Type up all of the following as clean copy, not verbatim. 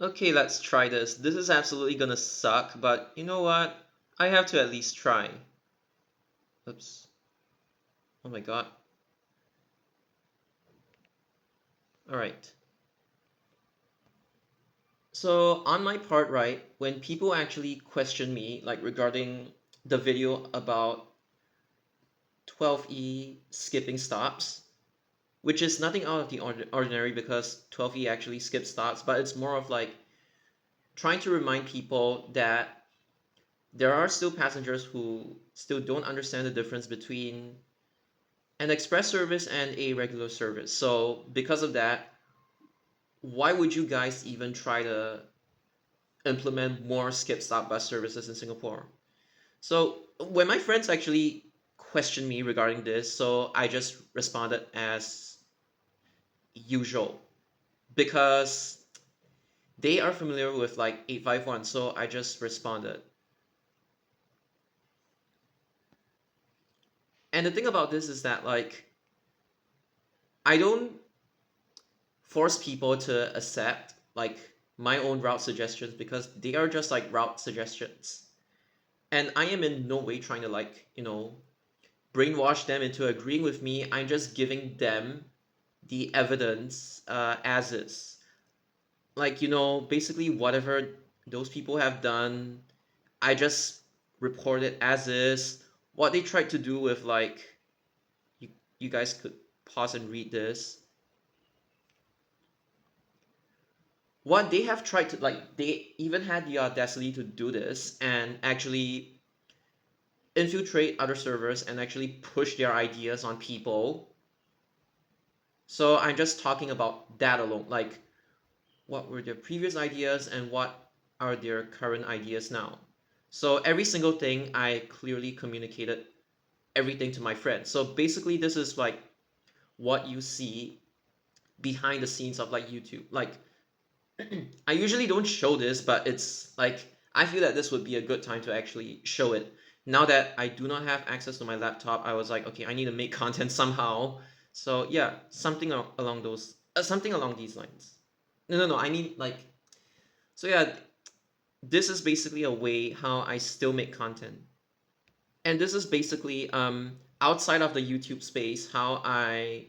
Okay, let's try this. This is absolutely gonna suck, but you know what? I have to at least try. Oops. Oh my god. Alright. So on my part, right, when people actually question me, like regarding the video about 12E skipping stops, which is nothing out of the ordinary because 12E actually skips stops, but it's more of like trying to remind people that there are still passengers who still don't understand the difference between an express service and a regular service. So because of that, why would you guys even try to implement more skip stop bus services in Singapore? So when my friends actually questioned me regarding this, so I just responded as usual because they are familiar with like 851, so I just responded. And the thing about this is that like I don't force people to accept like my own route suggestions because they are just like route suggestions. And I am in no way trying to like, brainwash them into agreeing with me. I'm just giving them the evidence as is. Like, basically whatever those people have done, I just report it as is. What they tried to do with like, you, you guys could pause and read this. What they have tried to like, they even had the audacity to do this and actually infiltrate other servers and actually push their ideas on people. So I'm just talking about that alone. Like, what were their previous ideas and what are their current ideas now? So every single thing I clearly communicated everything to my friends. So basically, this is like what you see behind the scenes of like YouTube. Like, I usually don't show this, but it's like I feel that this would be a good time to actually show it. Now that I do not have access to my laptop, I was like, okay, I need to make content somehow. So yeah, along something along these lines. No, no, no. I mean like, so yeah, this is basically a way how I still make content, and this is basically outside of the YouTube space how I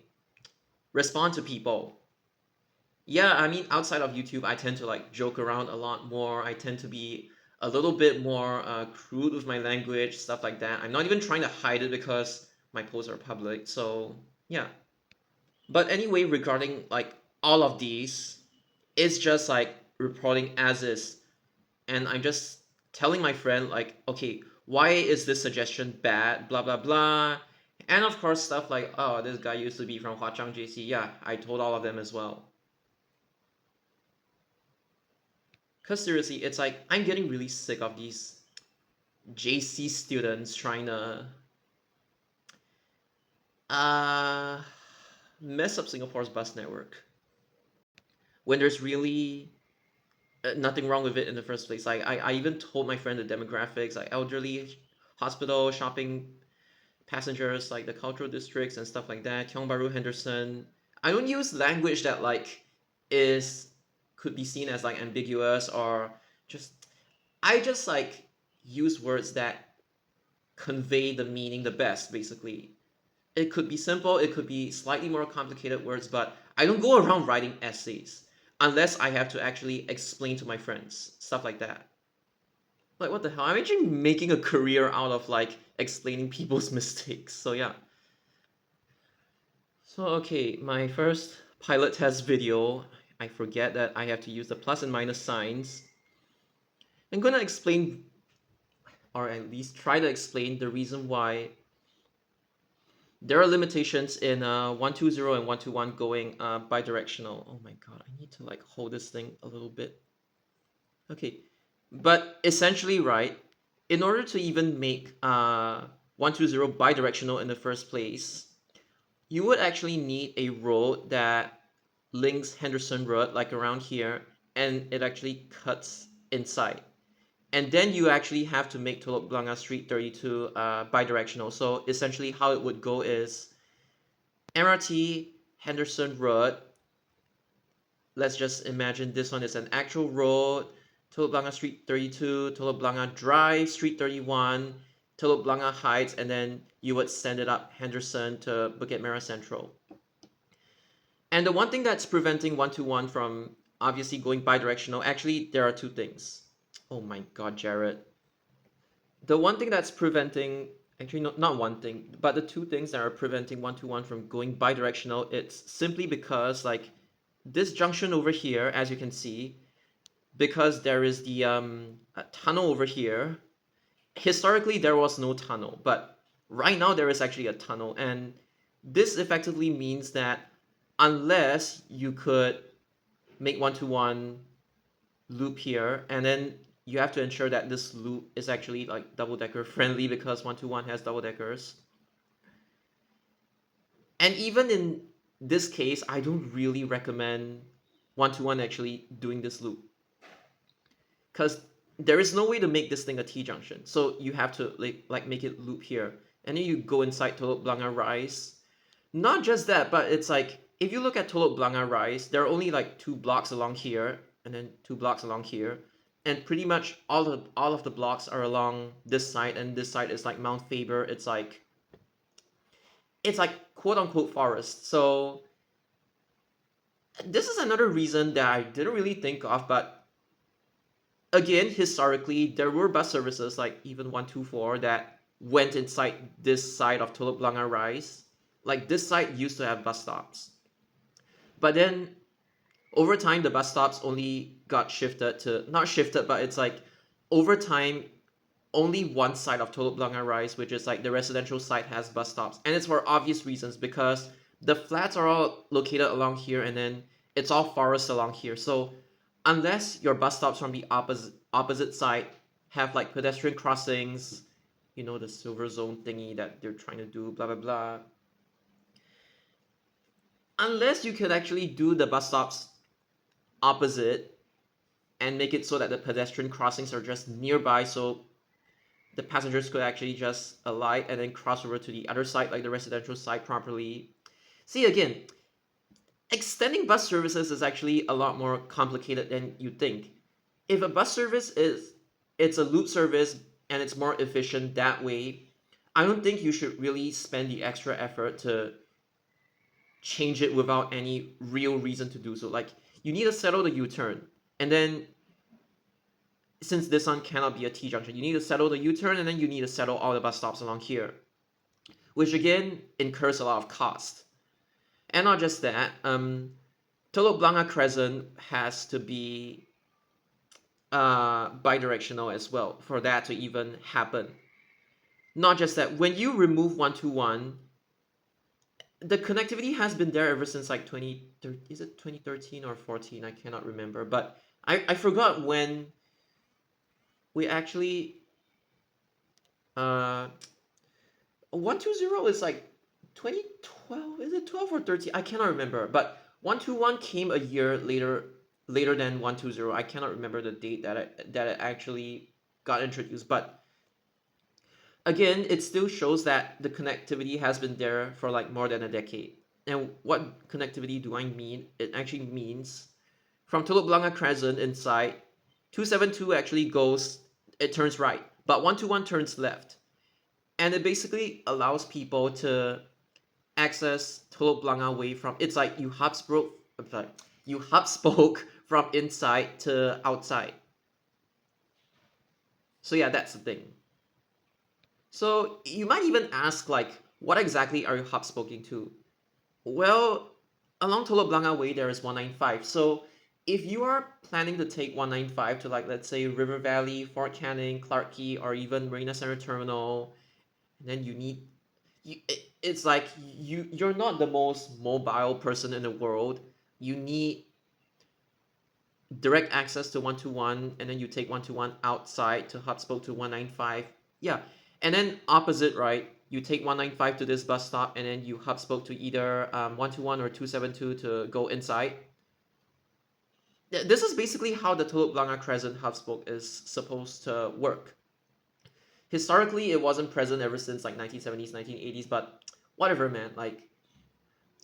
respond to people. Yeah, I mean, outside of YouTube, I tend to like joke around a lot more. I tend to be a little bit more crude with my language, stuff like that. I'm not even trying to hide it because my posts are public. So, yeah. But anyway, regarding like all of these, it's just like reporting as is. And I'm just telling my friend, like, okay, why is this suggestion bad? Blah, blah, blah. And of course, stuff like, oh, this guy used to be from Huachang JC. Yeah, I told all of them as well. Because seriously, it's like I'm getting really sick of these JC students trying to uh mess up Singapore's bus network when there's really nothing wrong with it in the first place. Like I even told my friend the demographics, like elderly, hospital, shopping passengers, like the cultural districts and stuff like that. Tiong Bahru, Henderson. I don't use language that like is could be seen as like ambiguous or just. I just like use words that convey the meaning the best, basically. It could be simple, it could be slightly more complicated words, but I don't go around writing essays unless I have to actually explain to my friends, stuff like that. Like, what the hell? I'm actually making a career out of like explaining people's mistakes. So, yeah. So, okay, my first pilot test video, I forget that I have to use the plus and minus signs. I'm gonna explain, or at least try to explain, the reason why there are limitations in 120 and 121 going bi-directional. Oh my god, I need to like hold this thing a little bit. Okay, but essentially, right, in order to even make 120 bi-directional in the first place, you would actually need a road that links Henderson Road, like around here, and it actually cuts inside. And then you actually have to make Telok Blangah Street 32 bi-directional. So essentially how it would go is MRT Henderson Road let's just imagine this one is an actual road, Teluk Blangah Street 32, Teluk Blangah Drive, Street 31, Teluk Blangah Heights, and then you would send it up Henderson to Bukit Merah Central. And the one thing that's preventing 121 from obviously going bi-directional, actually, there are two things. Oh my God, Jared. The one thing that's preventing, actually not one thing, but the two things that are preventing 121 from going bi-directional, it's simply because like this junction over here, as you can see, because there is the tunnel over here. Historically, there was no tunnel, but right now there is actually a tunnel, and this effectively means that unless you could make 121 loop here, and then you have to ensure that this loop is actually like double-decker friendly because 121 has double-deckers. And even in this case, I don't really recommend 121 actually doing this loop, because there is no way to make this thing a T-junction. So you have to like make it loop here. And then you go inside Teluk Blangah Rise. Not just that, but it's like, if you look at Teluk Blangah Rise, there are only like 2 blocks along here, and then 2 blocks along here. And pretty much all of the blocks are along this side, and this side is like Mount Faber. It's like quote unquote forest. So this is another reason that I didn't really think of, but again, historically, there were bus services like even 124 that went inside this side of Teluk Blangah Rise. Like this side used to have bus stops. But then over time, the bus stops only got shifted to, not shifted, but it's like over time, only one side of Teluk Blangah Rise, which is like the residential side, has bus stops. And it's for obvious reasons, because the flats are all located along here, and then it's all forest along here. So unless your bus stops from the opposite side have like pedestrian crossings, you know, the silver zone thingy that they're trying to do, blah, blah, blah. Unless you could actually do the bus stops opposite and make it so that the pedestrian crossings are just nearby, so the passengers could actually just alight and then cross over to the other side, like the residential side, properly. See, again, extending bus services is actually a lot more complicated than you think. If a bus service it's a loop service and it's more efficient that way, I don't think you should really spend the extra effort to change it without any real reason to do so. Like, you need to settle the U-turn, and then since this one cannot be a T-junction, you need to settle the U-turn, and then you need to settle all the bus stops along here, which again incurs a lot of cost. And not just that, Teluk Blangah Crescent has to be bi-directional as well for that to even happen. Not just that, when you remove 121, the connectivity has been there ever since like 2013 or 14? I cannot remember, but I forgot when we actually 120 is like 2012. Is it 12 or 13? I cannot remember, but 121 came a year later than 120. I cannot remember the date that it actually got introduced, but again, it still shows that the connectivity has been there for like more than a decade. And what connectivity do I mean? It actually means from Teluk Blangah Crescent inside, 272 actually it turns right, but 121 turns left. And it basically allows people to access Teluk Blangah Way from, it's like you hub spoke from inside to outside. So yeah, that's the thing. So you might even ask, like, what exactly are you hub spoking to? Well, along Teluk Blangah Way, there is 195. So if you are planning to take 195 to, like, let's say River Valley, Fort Canning, Clarke Quay, or even Marina Center Terminal, and then it's like you're not the most mobile person in the world. You need direct access to 121, and then you take 121 outside to hub spoke to 195. Yeah. And then opposite, right? You take 195 to this bus stop, and then you hub spoke to either 121 or 272 to go inside. This is basically how the Teluk Blangah Crescent hub spoke is supposed to work. Historically, it wasn't present ever since like 1970s, 1980s, but whatever, man. Like,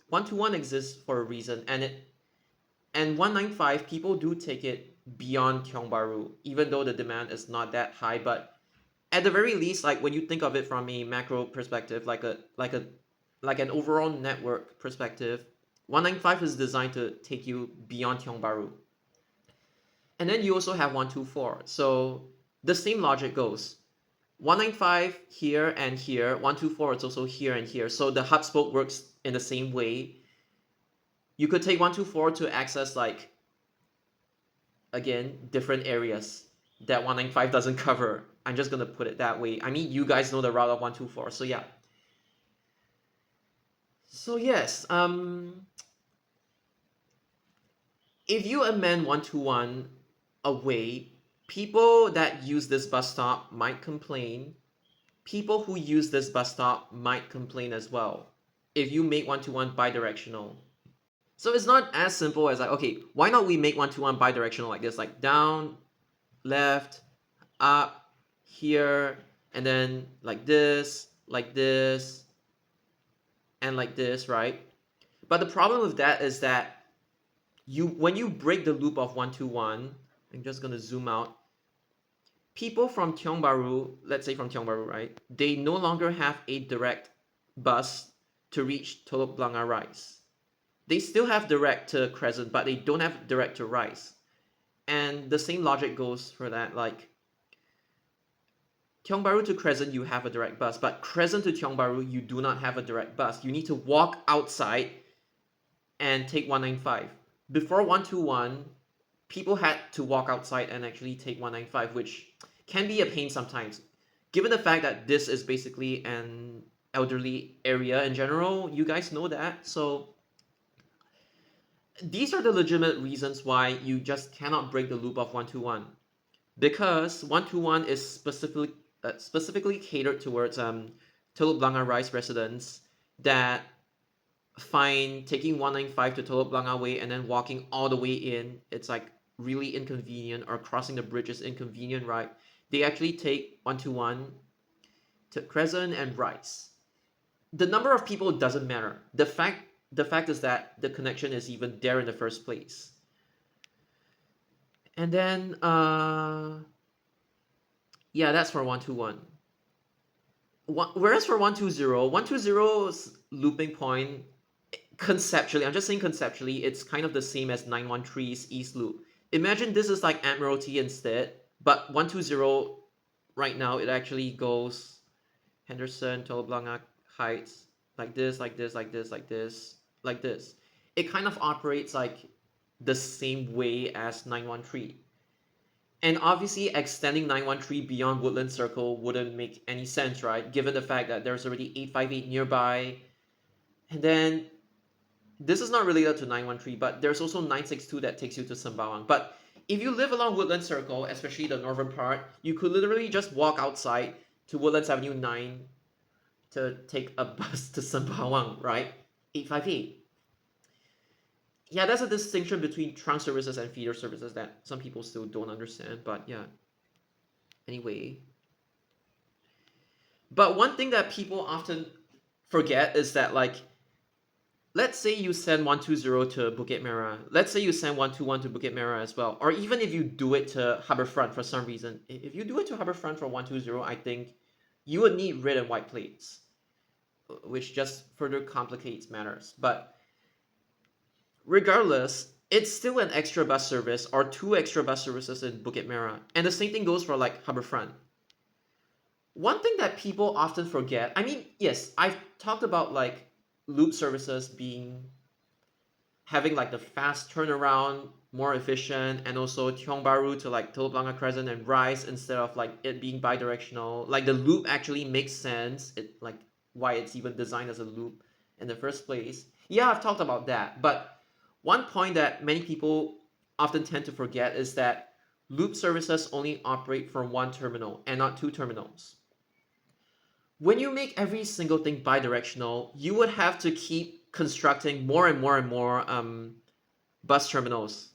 121 exists for a reason, and And 195, people do take it beyond Tiong Bahru, even though the demand is not that high. But at the very least, like when you think of it from a macro perspective, like an overall network perspective, 195 is designed to take you beyond Tiong Bahru. And then you also have 124. So the same logic goes. 195 here and here, 124 it's also here and here. So the hub spoke works in the same way. You could take 124 to access, like, again, different areas that 195 doesn't cover. I'm just gonna put it that way. I mean, you guys know the route of 124, so yeah. So yes, if you amend 121 away, people that use this bus stop might complain. People who use this bus stop might complain as well if you make 121 bidirectional. So it's not as simple as like, okay, why not we make 121 bidirectional like this, like down, left, up, here, and then like this, and like this, right? But the problem with that is that when you break the loop of 121, I'm just gonna zoom out. People from Tiong Bahru, let's say from Tiong Bahru, right? They no longer have a direct bus to reach Telok Blangah Rise. They still have direct to Crescent, but they don't have direct to Rise. And the same logic goes for that. Like Tiong Bahru to Crescent, you have a direct bus, but Crescent to Tiong Bahru, you do not have a direct bus. You need to walk outside and take 195. Before 121, people had to walk outside and actually take 195, which can be a pain sometimes. Given the fact that this is basically an elderly area in general, you guys know that. So these are the legitimate reasons why you just cannot break the loop of 121. Because 121 is specifically catered towards Telok Blangah Rise residents that find taking 195 to Telok Blangah Way and then walking all the way in, it's like really inconvenient, or crossing the bridge is inconvenient, right? They actually take 121 to Crescent and Rise. The number of people doesn't matter. The fact is that the connection is even there in the first place. And then yeah, that's for 121. Whereas for 120's looping point, conceptually, I'm just saying conceptually, it's kind of the same as 913's East Loop. Imagine this is like Admiralty instead, but 120 right now, it actually goes Henderson, Telok Blangah Heights, like this, like this, like this, like this, like this. It kind of operates like the same way as 913. And obviously, extending 913 beyond Woodland Circle wouldn't make any sense, right? Given the fact that there's already 858 nearby. And then, this is not related to 913, but there's also 962 that takes you to Sembawang. But if you live along Woodland Circle, especially the northern part, you could literally just walk outside to Woodlands Avenue 9 to take a bus to Sembawang, right? 858. Yeah, that's a distinction between trunk services and feeder services that some people still don't understand, but yeah. Anyway. But one thing that people often forget is that, like, let's say you send 120 to Bukit Merah. Let's say you send 121 to Bukit Merah as well. Or even if you do it to Harbourfront for some reason. If you do it to Harbourfront for 120, I think you would need red and white plates, which just further complicates matters. But regardless, it's still an extra bus service or two extra bus services in Bukit Merah. And the same thing goes for like Harbourfront. One thing that people often forget, I mean, yes, I've talked about like loop services having like the fast turnaround, more efficient, and also Tiong Bahru to like Telok Blangah Crescent and Rise instead of like it being bidirectional. Like the loop actually makes sense. It like why it's even designed as a loop in the first place. Yeah, I've talked about that, but one point that many people often tend to forget is that loop services only operate from one terminal and not two terminals. When you make every single thing bidirectional, you would have to keep constructing more and more and more bus terminals.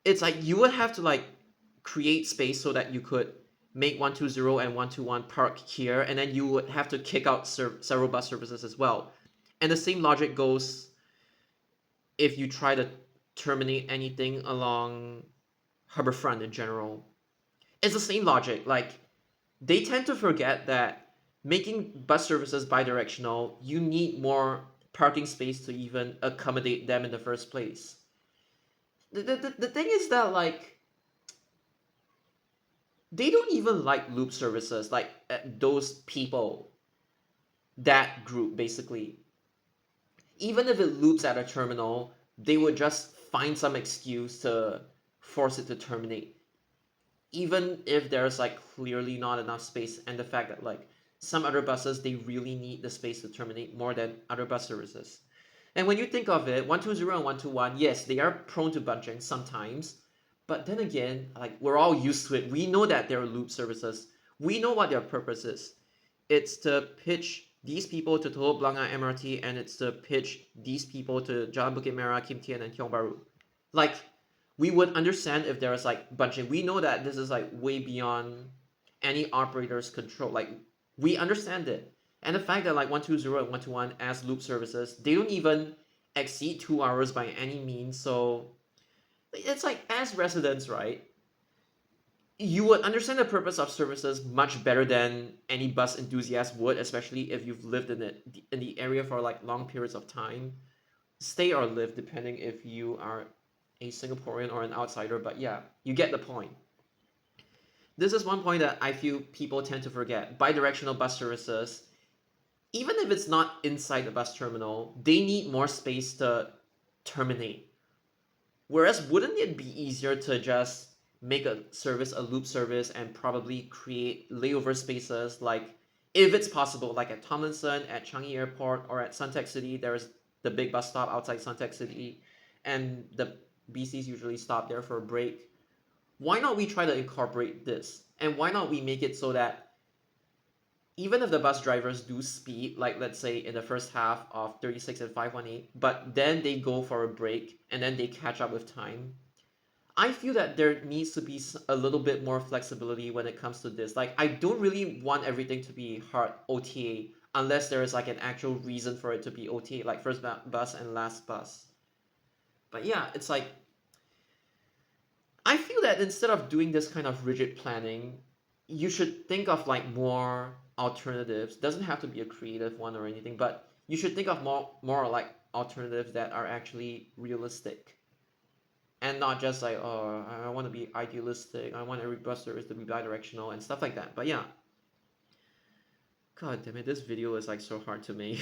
It's like you would have to like create space so that you could make 120 and 121 park here, and then you would have to kick out several bus services as well. And the same logic goes if you try to terminate anything along Harbourfront in general. It's the same logic. Like, they tend to forget that making bus services bidirectional, you need more parking space to even accommodate them in the first place. The thing is that, like, they don't even like loop services, like those people, that group basically. Even if it loops at a terminal, they would just find some excuse to force it to terminate, even if there's like clearly not enough space, and the fact that like some other buses, they really need the space to terminate more than other bus services. And when you think of it, 120 and 121, yes, they are prone to bunching sometimes, but then again, like, we're all used to it. We know that they're loop services. We know what their purpose is. It's to pitch these people to Teluk Blangah MRT, and it's to pitch these people to Jalan Bukit Merah, Kim Tian, and Tiong Bahru. Like, we would understand if there was like bunching. We know that this is like way beyond any operator's control. Like, we understand it. And the fact that like 120 and 121 as loop services, they don't even exceed 2 hours by any means. So it's like, as residents, right? You would understand the purpose of services much better than any bus enthusiast would, especially if you've lived in the area for like long periods of time. Stay or live, depending if you are a Singaporean or an outsider, but yeah, you get the point. This is one point that I feel people tend to forget. Bidirectional bus services, even if it's not inside the bus terminal, they need more space to terminate. Whereas, wouldn't it be easier to just make a service a loop service and probably create layover spaces, like, if it's possible, like at Tomlinson, at Changi Airport, or at Suntec City, there's the big bus stop outside Suntec City, and the BCs usually stop there for a break. Why not we try to incorporate this? And why not we make it so that even if the bus drivers do speed, like let's say in the first half of 36 and 518, but then they go for a break and then they catch up with time, I feel that there needs to be a little bit more flexibility when it comes to this. Like, I don't really want everything to be hard OTA unless there is like an actual reason for it to be OTA, like first bus and last bus. But yeah, it's like, I feel that instead of doing this kind of rigid planning, you should think of like more alternatives. Doesn't have to be a creative one or anything, but you should think of more like alternatives that are actually realistic, and not just like, oh, I want to be idealistic. I want every bus service to be bi-directional and stuff like that. But yeah, god damn it, this video is like so hard to make.